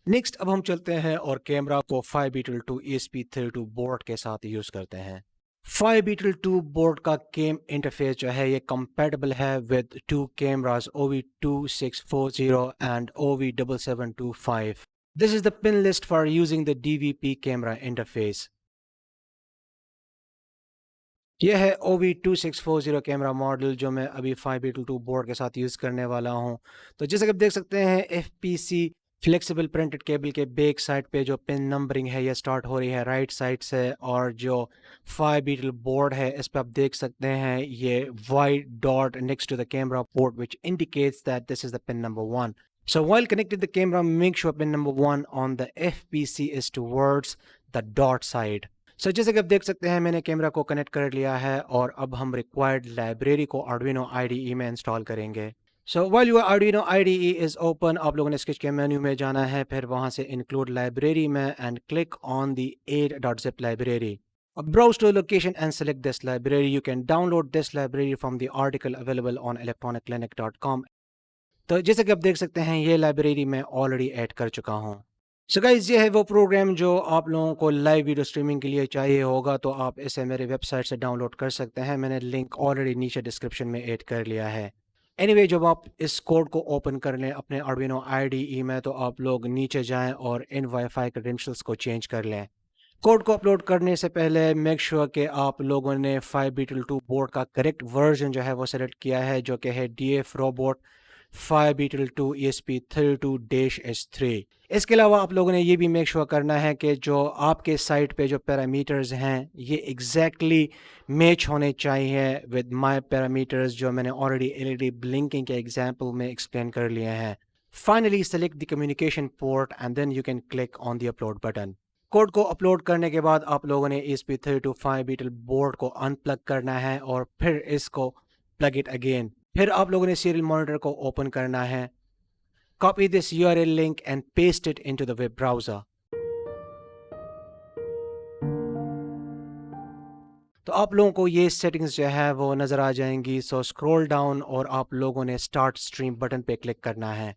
Next अब हम चलते हैं और कैमरा को FireBeetle 2 ESP32 बोर्ड के साथ यूज करते हैं। FireBeetle 2 बोर्ड का गेम इंटरफेस जो है ये कंपैटिबल है with two cameras OV2640 and OV7725। This is the pin list for using the DVP camera interface. यह है OV2640 कैमरा मॉडल जो मैं अभी FireBeetle 2 बोर्ड के साथ यूज़ करने वाला हूं। तो जैसे कि आप देख सकते हैं FPC फ्लेक्सिबल प्रिंटेड केबल के बैक साइड पे जो पिन नंबरिंग है यह स्टार्ट हो रही है राइट साइड से, और जो FireBeetle बोर्ड है इस पर आप देख सकते हैं ये white dot next to the camera port which indicates that this is the pin number 1. So while connecting the camera, make sure pin number 1 on the FPC is towards the dot side. जैसे कि आप देख सकते हैं मैंने camera को connect कर लिया है और अब हम रिक्वायर्ड लाइब्रेरी को Arduino IDE में इंस्टॉल करेंगे। while your Arduino IDE is open, आप लोगों ने स्केच के मेन्यू में जाना है, फिर वहां से इंक्लूड लाइब्रेरी में and click on the aid.zip library. Browse to a location and select this library. You can download this library from the article available on electroniclinic.com. तो जैसे कि आप देख सकते हैं ये लाइब्रेरी मैं ऑलरेडी ऐड कर चुका हूँ। गाइस ये है वो प्रोग्राम जो आप लोगों को लाइव वीडियो स्ट्रीमिंग के लिए चाहिए होगा, तो आप इसे मेरे वेबसाइट से डाउनलोड कर सकते हैं। मैंने लिंक ऑलरेडी नीचे डिस्क्रिप्शन में ऐड कर लिया है। एनीवे जब आप इस कोड को ओपन कर लें अपने Arduino IDE में, तो आप लोग नीचे जाएं और इन वाईफाई क्रेडेंशियल्स को चेंज कर लें। कोड को अपलोड करने से पहले मेक श्योर कि आप लोगों ने FireBeetle 2 बोर्ड का करेक्ट वर्जन जो है वो सेलेक्ट किया है, जो कि है DF रोबोट FireBeetle 2 ESP32-S3। इसके अलावा आप लोगों ने ये भी मेक श्योर करना है कि जो आपके साइट पे जो पैरामीटर्स हैं ये एग्जैक्टली मैच होने चाहिए विद माय पैरामीटर्स, जो मैंने ऑलरेडी LED ब्लिंकिंग के एग्जांपल में एक्सप्लेन कर लिए हैं। Finally select the communication port and then you can click on the upload button. Code को अपलोड करने के बाद आप लोगों ने ESP32 FireBeetle बोर्ड को अनप्लग करना है और फिर इसको प्लग इट अगेन। फिर आप लोगों ने सीरियल मॉनिटर को ओपन करना है। Copy this URL link and paste it into the web browser. तो आप लोगों को ये सेटिंग्स जो है वो नज़र आ जाएंगी। स्क्रॉल डाउन और आप लोगों ने स्टार्ट स्ट्रीम बटन पे क्लिक करना है।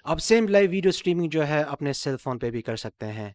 आप सेम लाइव वीडियो स्ट्रीमिंग जो है अपने सेल फोन पे भी कर सकते हैं।